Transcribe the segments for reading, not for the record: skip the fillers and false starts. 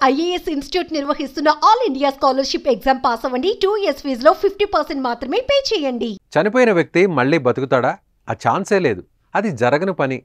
IAS institute నిర్వహిస్తున్న all India scholarship exam pass అవ్వండి. 2 years ఫీజులో 50% మాత్రమే పే చేయండి. చనిపోయిన వ్యక్తి మళ్ళీ బతుకుతాడా? ఆ ఛాన్సే లేదు. అది జరగని పని.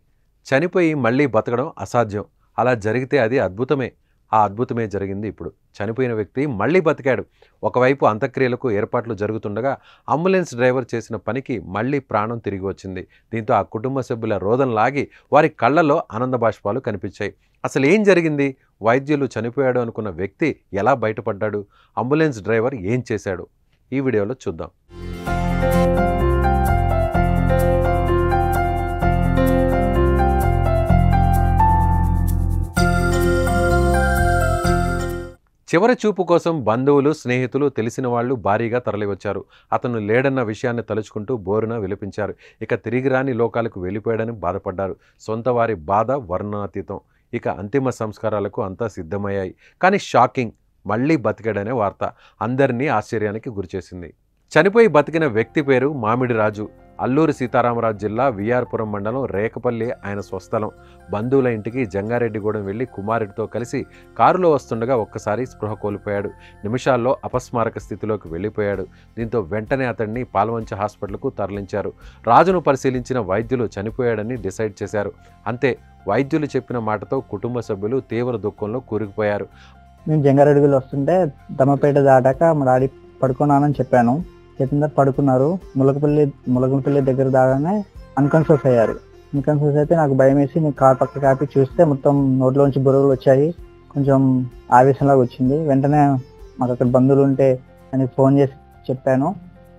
చనిపోయి మళ్ళీ బతకడం అసాధ్యం. అలా జరిగితే అది అద్భుతమే. ఆ అద్భుతమే జరిగింది ఇప్పుడు. చనిపోయిన వ్యక్తి మళ్ళీ బతికాడు. ఒకవైపు అంత్యక్రియలకు ఏర్పాట్లు జరుగుతుండగా అంబులెన్స్ డ్రైవర్ చేసిన పనికి మళ్ళీ ప్రాణం తిరిగి వచ్చింది. దీంతో ఆ కుటుంబ సభ్యుల రోదన లాగి వారి కళ్ళలో ఆనంద బాష్పాలు కనిపించాయి. అసలు ఏం జరిగింది? వైద్యులు చనిపోయాడు అనుకున్న వ్యక్తి ఎలా బయటపడ్డాడు? అంబులెన్స్ డ్రైవర్ ఏం చేశాడు? ఈ వీడియోలో చూద్దాం. చివరి చూపు కోసం బంధువులు, స్నేహితులు, తెలిసిన వాళ్ళు భారీగా తరలివచ్చారు. అతను లేడన్న విషయాన్ని తలుచుకుంటూ బోరున విలపించారు. ఇక తిరిగి రాని లోకాలకు వెళ్ళిపోయాడని బాధపడ్డారు. సొంత వారి బాధ వర్ణనాతీతం. ఇక అంతిమ సంస్కారాలకు అంతా సిద్ధమయ్యాయి. కానీ షాకింగ్, మళ్ళీ బతికాడనే వార్త అందరినీ ఆశ్చర్యానికి గురిచేసింది. చనిపోయి బతికిన వ్యక్తి పేరు మామిడి రాజు. అల్లూరి సీతారామరాజు జిల్లా విఆర్పురం మండలం రేకపల్లి ఆయన స్వస్థలం. బంధువుల ఇంటికి జంగారెడ్డిగూడెం వెళ్లి కుమారుడితో కలిసి కారులో వస్తుండగా ఒక్కసారి స్పృహ కోల్పోయాడు. నిమిషాల్లో అపస్మారక స్థితిలోకి వెళ్ళిపోయాడు. దీంతో వెంటనే అతన్ని పాల్వంచ హాస్పిటల్కు తరలించారు. రాజును పరిశీలించిన వైద్యులు చనిపోయాడని డిసైడ్ చేశారు. అంతే, వైద్యులు చెప్పిన మాటతో కుటుంబ సభ్యులు తీవ్ర దుఃఖంలో కూరుకుపోయారు. నేను జంగారెడ్డిగూడెం వస్తుంటే దమ్మపేట దాటాక మా డాడీ పడుకున్నానని చెప్పాను. చెప్పిన పడుకున్నారు. ములగపల్లి దగ్గర దాగానే అన్కాన్షియస్ అయ్యారు. అన్కాన్షియస్ అయితే నాకు భయం వేసి నేను కార్ పక్క కాపి చూస్తే మొత్తం నోట్లోంచి బుర్రలు వచ్చాయి. కొంచెం ఆవేశంలాగా వచ్చింది. వెంటనే మాకు అక్కడ బంధువులు ఉంటే ఆయనకి ఫోన్ చేసి చెప్పాను.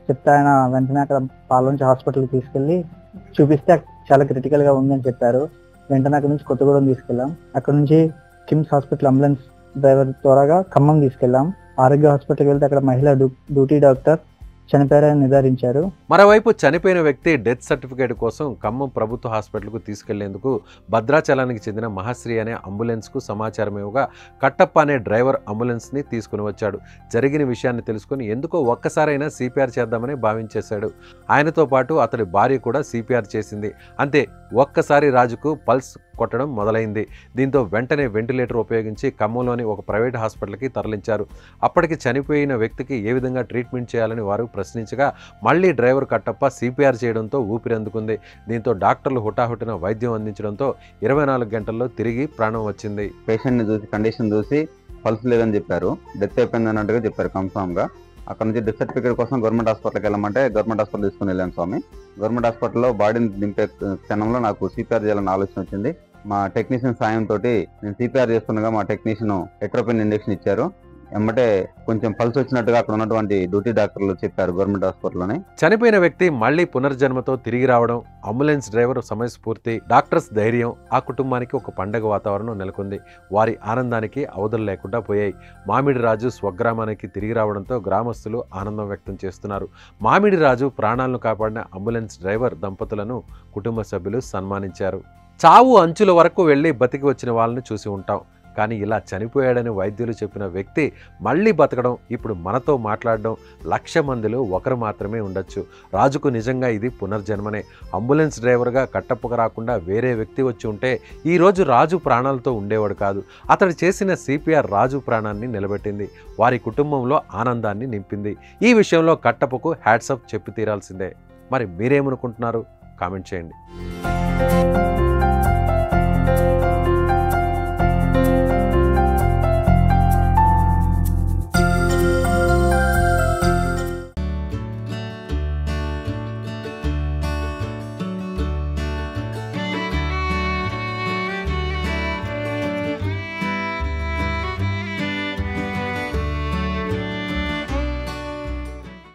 చెప్తే ఆయన వెంటనే అక్కడ పాల్వంచ హాస్పిటల్కి తీసుకెళ్ళి చూపిస్తే చాలా క్రిటికల్గా ఉందని చెప్పారు. వెంటనే అక్కడ నుంచి కొత్తగూడెం తీసుకెళ్ళాం. అక్కడ నుంచి కిమ్స్ హాస్పిటల్ అంబులెన్స్ డ్రైవర్ త్వరగా ఖమ్మం తీసుకెళ్ళాం. ఆరోగ్య హాస్పిటల్కి వెళ్తే అక్కడ మహిళా డ్యూటీ డాక్టర్ చనిపోయారని నిర్ధారించారు. మరోవైపు చనిపోయిన వ్యక్తి డెత్ సర్టిఫికేట్ కోసం ఖమ్మం ప్రభుత్వ హాస్పిటల్కు తీసుకెళ్లేందుకు భద్రాచలానికి చెందిన మహాశ్రీ అనే అంబులెన్స్కు సమాచారం ఇవ్వగా కట్టప్ప అనే డ్రైవర్ అంబులెన్స్ని తీసుకుని వచ్చాడు. జరిగిన విషయాన్ని తెలుసుకుని ఎందుకో ఒక్కసారైనా సిపిఆర్ చేద్దామని భావించేశాడు. ఆయనతో పాటు అతడి భార్య కూడా సిపిఆర్ చేసింది. అంతే, ఒక్కసారి రాజుకు పల్స్ కొట్టడం మొదలైంది. దీంతో వెంటనే వెంటిలేటర్ ఉపయోగించి ఖమ్మంలోని ఒక ప్రైవేట్ హాస్పిటల్కి తరలించారు. అప్పటికి చనిపోయిన వ్యక్తికి ఏ విధంగా ట్రీట్మెంట్ చేయాలని వారు ప్రశ్నించగా మళ్ళీ డ్రైవర్ కట్టప్ప సిపిఆర్ చేయడంతో ఊపిరి అందుకుంది. దీంతో డాక్టర్లు హుటాహుటిన వైద్యం అందించడంతో 24 గంటల్లో తిరిగి ప్రాణం వచ్చింది. పేషెంట్ని చూసి కండిషన్ చూసి పల్స్ లేదని చెప్పారు. డెత్ అయిపోయింది అన్నట్టుగా చెప్పారు కన్ఫామ్గా. అక్కడ నుంచి డెత్ సర్టిఫికేట్ కోసం గవర్నమెంట్ హాస్పిటల్కి వెళ్ళమంటే గవర్నమెంట్ హాస్పిటల్ తీసుకుని వెళ్ళాను స్వామి. గవర్నమెంట్ హాస్పిటల్లో బాడీని దింపే క్షణంలో నాకు సిపిఆర్ చేయాలని ఆలోచన వచ్చింది. మా టెక్నీషియన్ సాయంతో నేను సిపిఆర్ చేస్తుండగా మా టెక్నీషియన్ ఎట్రోపిన్ ఇంజెక్షన్ ఇచ్చారు. ఎమ్మటే కొంచెం పల్స్ వచ్చినట్టుగా అక్కడ ఉన్నటువంటి డ్యూటీ డాక్టర్లు చెప్పారు గవర్నమెంట్ హాస్పిటల్లోనే. చనిపోయిన వ్యక్తి మళ్లీ పునర్జన్మతో తిరిగి రావడం, అంబులెన్స్ డ్రైవర్ సమయస్ఫూర్తి, డాక్టర్స్ ధైర్యం ఆ కుటుంబానికి ఒక పండగ వాతావరణం నెలకొంది. వారి ఆనందానికి అవధులు లేకుండా పోయాయి. మామిడి రాజు స్వగ్రామానికి తిరిగి రావడంతో గ్రామస్తులు ఆనందం వ్యక్తం చేస్తున్నారు. మామిడి రాజు ప్రాణాలను కాపాడిన అంబులెన్స్ డ్రైవర్ దంపతులను కుటుంబ సభ్యులు సన్మానించారు. చావు అంచుల వరకు వెళ్లి బతికి వచ్చిన వాళ్ళని చూసి ఉంటాం. కానీ ఇలా చనిపోయాడని వైద్యులు చెప్పిన వ్యక్తి మళ్ళీ బతకడం, ఇప్పుడు మనతో మాట్లాడడం 1,00,000 మందిలో ఒకరు మాత్రమే ఉండొచ్చు. రాజుకు నిజంగా ఇది పునర్జన్మనే. అంబులెన్స్ డ్రైవర్గా కట్టప్పకు రాకుండా వేరే వ్యక్తి వచ్చి ఉంటే ఈరోజు రాజు ప్రాణాలతో ఉండేవాడు కాదు. అతడు చేసిన సిపిఆర్ రాజు ప్రాణాన్ని నిలబెట్టింది. వారి కుటుంబంలో ఆనందాన్ని నింపింది. ఈ విషయంలో కట్టప్పకు హ్యాట్స్ ఆఫ్ చెప్పి తీరాల్సిందే. మరి మీరేమనుకుంటున్నారు? కామెంట్ చేయండి.